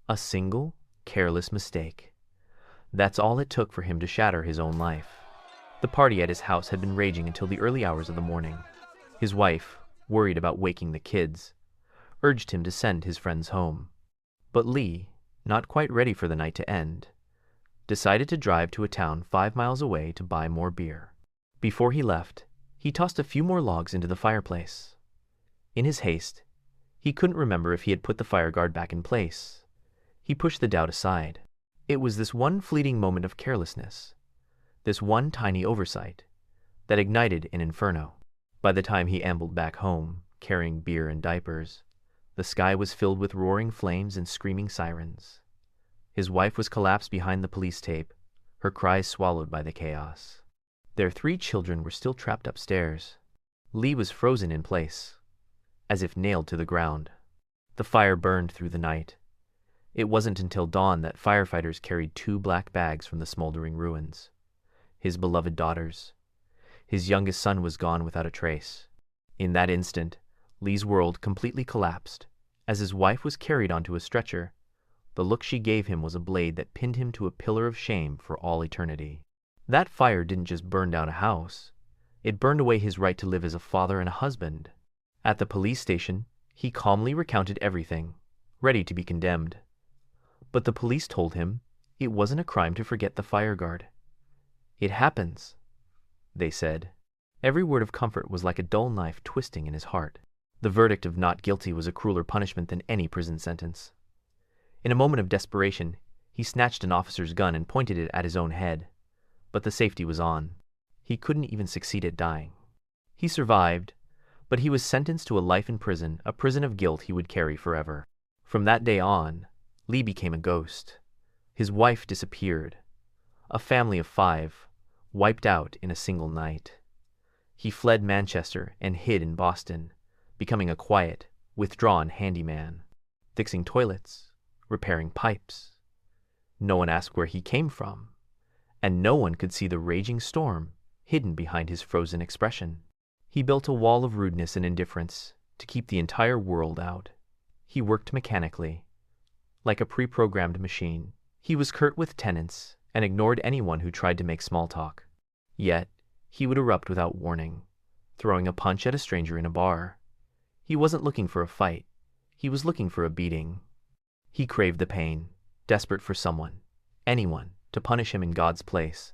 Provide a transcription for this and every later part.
A single, careless mistake. That's all it took for him to shatter his own life. The party at his house had been raging until the early hours of the morning. His wife, worried about waking the kids, urged him to send his friends home. But Lee, not quite ready for the night to end, decided to drive to a town 5 miles away to buy more beer. Before he left, he tossed a few more logs into the fireplace. In his haste, he couldn't remember if he had put the fire guard back in place. He pushed the doubt aside. It was this one fleeting moment of carelessness, this one tiny oversight, that ignited an inferno. By the time he ambled back home, carrying beer and diapers, the sky was filled with roaring flames and screaming sirens. His wife was collapsed behind the police tape, her cries swallowed by the chaos. Their 3 children were still trapped upstairs. Lee was frozen in place, as if nailed to the ground. The fire burned through the night. It wasn't until dawn that firefighters carried 2 black bags from the smoldering ruins. His beloved daughters. His youngest son was gone without a trace. In that instant, Lee's world completely collapsed. As his wife was carried onto a stretcher, the look she gave him was a blade that pinned him to a pillar of shame for all eternity. That fire didn't just burn down a house. It burned away his right to live as a father and a husband. At the police station, he calmly recounted everything, ready to be condemned. But the police told him it wasn't a crime to forget the fire guard. "It happens," they said. Every word of comfort was like a dull knife twisting in his heart. The verdict of not guilty was a crueler punishment than any prison sentence. In a moment of desperation, he snatched an officer's gun and pointed it at his own head. But the safety was on. He couldn't even succeed at dying. He survived, but he was sentenced to a life in prison, a prison of guilt he would carry forever. From that day on, Lee became a ghost. His wife disappeared. A family of 5 wiped out in a single night. He fled Manchester and hid in Boston, becoming a quiet, withdrawn handyman, fixing toilets, repairing pipes. No one asked where he came from, and no one could see the raging storm hidden behind his frozen expression. He built a wall of rudeness and indifference to keep the entire world out. He worked mechanically, like a pre-programmed machine. He was curt with tenants and ignored anyone who tried to make small talk. Yet, he would erupt without warning, throwing a punch at a stranger in a bar. He wasn't looking for a fight. He was looking for a beating. He craved the pain, desperate for someone, anyone, to punish him in God's place,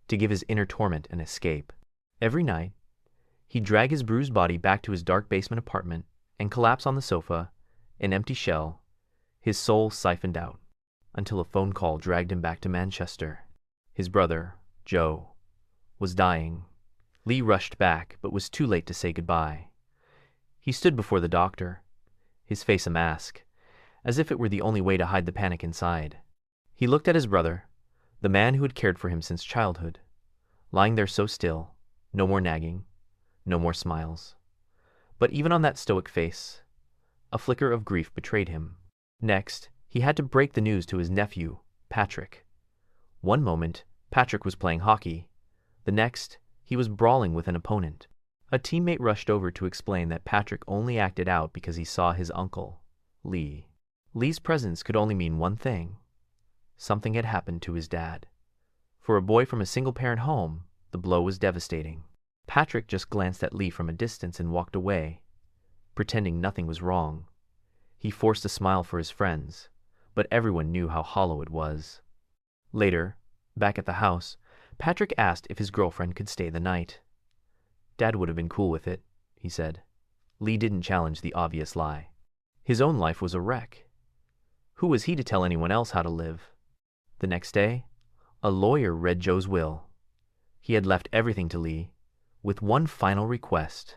to give his inner torment an escape. Every night, he'd drag his bruised body back to his dark basement apartment and collapse on the sofa, an empty shell, his soul siphoned out, until a phone call dragged him back to Manchester. His brother, Joe, was dying. Lee rushed back, but was too late to say goodbye. He stood before the doctor, his face a mask, as if it were the only way to hide the panic inside. He looked at his brother, the man who had cared for him since childhood, lying there so still, no more nagging, no more smiles. But even on that stoic face, a flicker of grief betrayed him. Next, he had to break the news to his nephew, Patrick. One moment, Patrick was playing hockey. The next, he was brawling with an opponent. A teammate rushed over to explain that Patrick only acted out because he saw his uncle, Lee. Lee's presence could only mean one thing. Something had happened to his dad. For a boy from a single-parent home, the blow was devastating. Patrick just glanced at Lee from a distance and walked away, pretending nothing was wrong. He forced a smile for his friends, but everyone knew how hollow it was. Later, back at the house, Patrick asked if his girlfriend could stay the night. Dad would have been cool with it, he said. Lee didn't challenge the obvious lie. His own life was a wreck. Who was he to tell anyone else how to live? The next day, a lawyer read Joe's will. He had left everything to Lee, with one final request,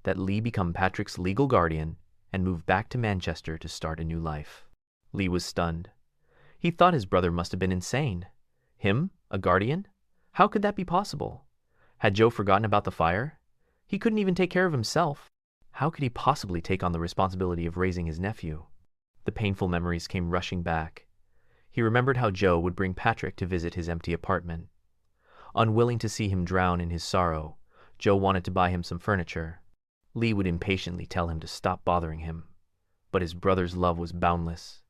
that Lee become Patrick's legal guardian and move back to Manchester to start a new life. Lee was stunned. He thought his brother must have been insane. Him, a guardian? How could that be possible? Had Joe forgotten about the fire? He couldn't even take care of himself. How could he possibly take on the responsibility of raising his nephew? The painful memories came rushing back. He remembered how Joe would bring Patrick to visit his empty apartment. Unwilling to see him drown in his sorrow, Joe wanted to buy him some furniture. Lee would impatiently tell him to stop bothering him. But his brother's love was boundless.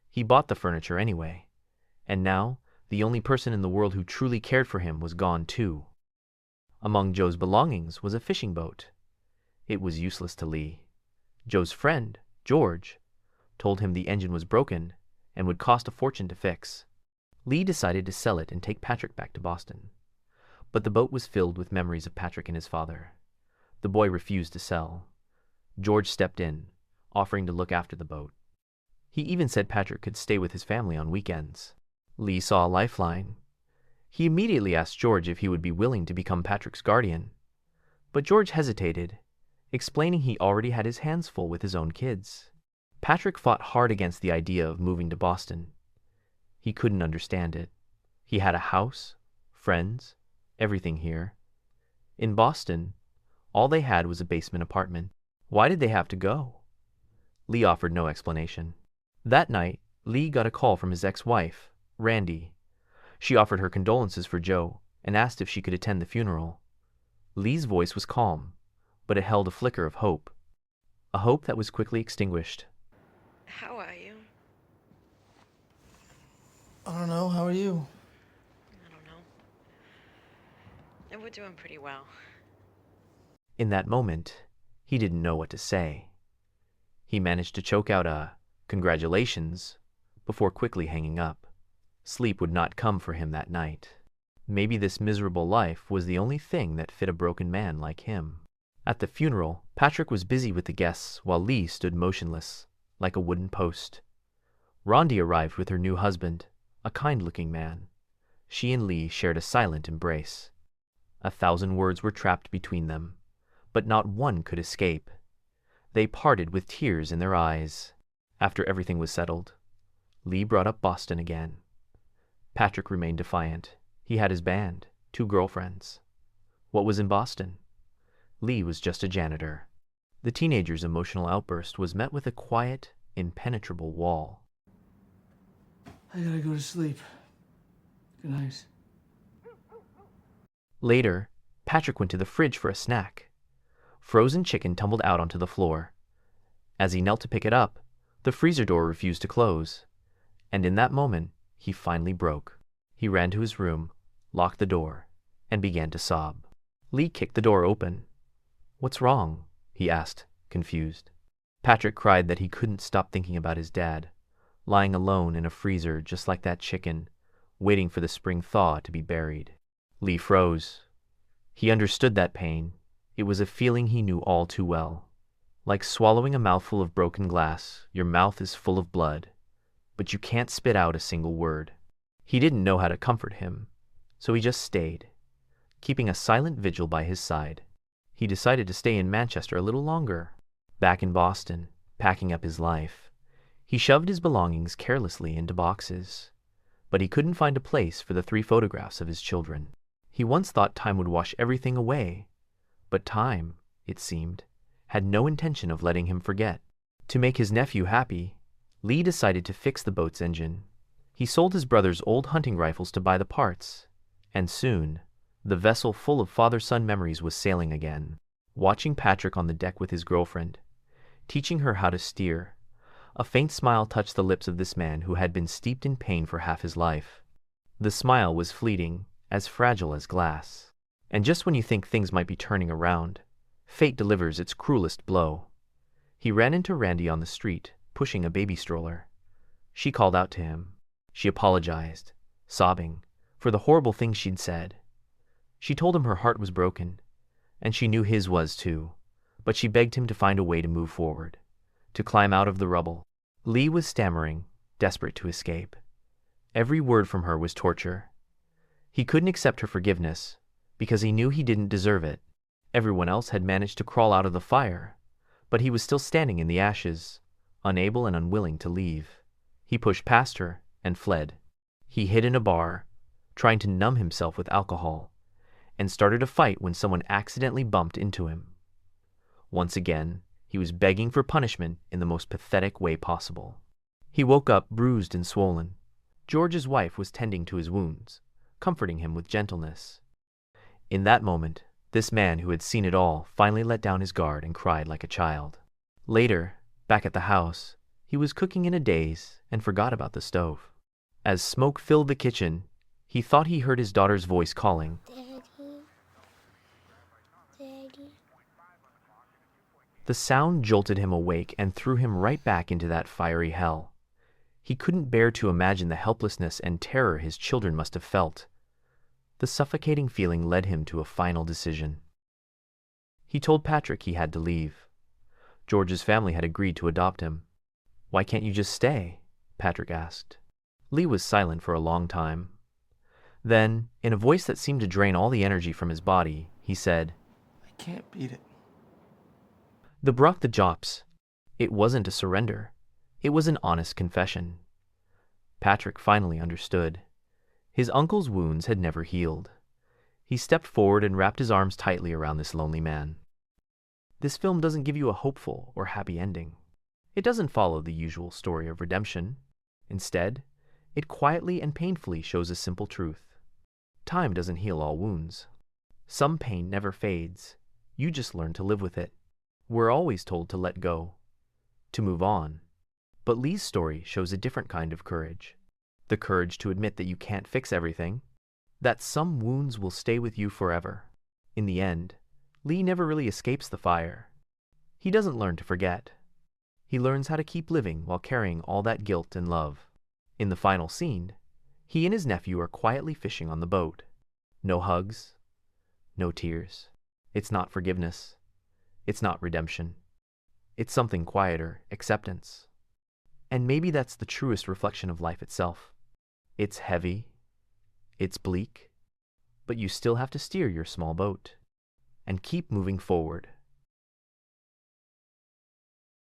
He bought the furniture anyway, and now the only person in the world who truly cared for him was gone too. Among Joe's belongings was a fishing boat. It was useless to Lee. Joe's friend, George, told him the engine was broken and would cost a fortune to fix. Lee decided to sell it and take Patrick back to Boston. But the boat was filled with memories of Patrick and his father. The boy refused to sell. George stepped in, offering to look after the boat. He even said Patrick could stay with his family on weekends. Lee saw a lifeline. He immediately asked George if he would be willing to become Patrick's guardian. But George hesitated, explaining he already had his hands full with his own kids. Patrick fought hard against the idea of moving to Boston. He couldn't understand it. He had a house, friends, everything here. In Boston, all they had was a basement apartment. Why did they have to go? Lee offered no explanation. That night, Lee got a call from his ex-wife, Randy. She offered her condolences for Joe and asked if she could attend the funeral. Lee's voice was calm, but it held a flicker of hope. A hope that was quickly extinguished. How are you? I don't know. How are you? I don't know. And we're doing pretty well. In that moment, he didn't know what to say. He managed to choke out a "congratulations" before quickly hanging up. Sleep would not come for him that night. Maybe this miserable life was the only thing that fit a broken man like him. At the funeral, Patrick was busy with the guests while Lee stood motionless, like a wooden post. Rondi arrived with her new husband, a kind-looking man. She and Lee shared a silent embrace. 1,000 words were trapped between them, but not one could escape. They parted with tears in their eyes. After everything was settled, Lee brought up Boston again. Patrick remained defiant. He had his band, 2 girlfriends. What was in Boston? Lee was just a janitor. The teenager's emotional outburst was met with a quiet, impenetrable wall. I gotta go to sleep. Good night. Later, Patrick went to the fridge for a snack. Frozen chicken tumbled out onto the floor. As he knelt to pick it up, the freezer door refused to close, and in that moment, he finally broke. He ran to his room, locked the door, and began to sob. Lee kicked the door open. "What's wrong?" he asked, confused. Patrick cried that he couldn't stop thinking about his dad, lying alone in a freezer just like that chicken, waiting for the spring thaw to be buried. Lee froze. He understood that pain. It was a feeling he knew all too well. Like swallowing a mouthful of broken glass, your mouth is full of blood, but you can't spit out a single word. He didn't know how to comfort him, so he just stayed, keeping a silent vigil by his side. He decided to stay in Manchester a little longer. Back in Boston, packing up his life, he shoved his belongings carelessly into boxes, but he couldn't find a place for the 3 photographs of his children. He once thought time would wash everything away, but time, it seemed, had no intention of letting him forget. To make his nephew happy, Lee decided to fix the boat's engine. He sold his brother's old hunting rifles to buy the parts, and soon, the vessel full of father-son memories was sailing again. Watching Patrick on the deck with his girlfriend, teaching her how to steer, a faint smile touched the lips of this man who had been steeped in pain for half his life. The smile was fleeting, as fragile as glass. And just when you think things might be turning around, fate delivers its cruelest blow. He ran into Randy on the street, pushing a baby stroller. She called out to him. She apologized, sobbing, for the horrible things she'd said. She told him her heart was broken, and she knew his was too, but she begged him to find a way to move forward, to climb out of the rubble. Lee was stammering, desperate to escape. Every word from her was torture. He couldn't accept her forgiveness, because he knew he didn't deserve it. Everyone else had managed to crawl out of the fire, but he was still standing in the ashes, unable and unwilling to leave. He pushed past her and fled. He hid in a bar, trying to numb himself with alcohol, and started a fight when someone accidentally bumped into him. Once again, he was begging for punishment in the most pathetic way possible. He woke up bruised and swollen. George's wife was tending to his wounds, comforting him with gentleness. In that moment, this man who had seen it all finally let down his guard and cried like a child. Later, back at the house, He was cooking in a daze and forgot about the stove. As smoke filled the kitchen, he thought he heard his daughter's voice calling. Daddy. Daddy. The sound jolted him awake and threw him right back into that fiery hell. He couldn't bear to imagine the helplessness and terror his children must have felt. The suffocating feeling led him to a final decision. He told Patrick he had to leave. George's family had agreed to adopt him. "Why can't you just stay?" Patrick asked. Lee was silent for a long time. Then, in a voice that seemed to drain all the energy from his body, he said, I can't beat it. "The brought the jops. It wasn't a surrender. It was an honest confession." Patrick finally understood. His uncle's wounds had never healed. He stepped forward and wrapped his arms tightly around this lonely man. This film doesn't give you a hopeful or happy ending. It doesn't follow the usual story of redemption. Instead, it quietly and painfully shows a simple truth. Time doesn't heal all wounds. Some pain never fades. You just learn to live with it. We're always told to let go, to move on. But Lee's story shows a different kind of courage. The courage to admit that you can't fix everything, that some wounds will stay with you forever. In the end, Lee never really escapes the fire. He doesn't learn to forget. He learns how to keep living while carrying all that guilt and love. In the final scene, he and his nephew are quietly fishing on the boat. No hugs, no tears. It's not forgiveness. It's not redemption. It's something quieter, acceptance. And maybe that's the truest reflection of life itself. It's heavy, it's bleak, but you still have to steer your small boat and keep moving forward.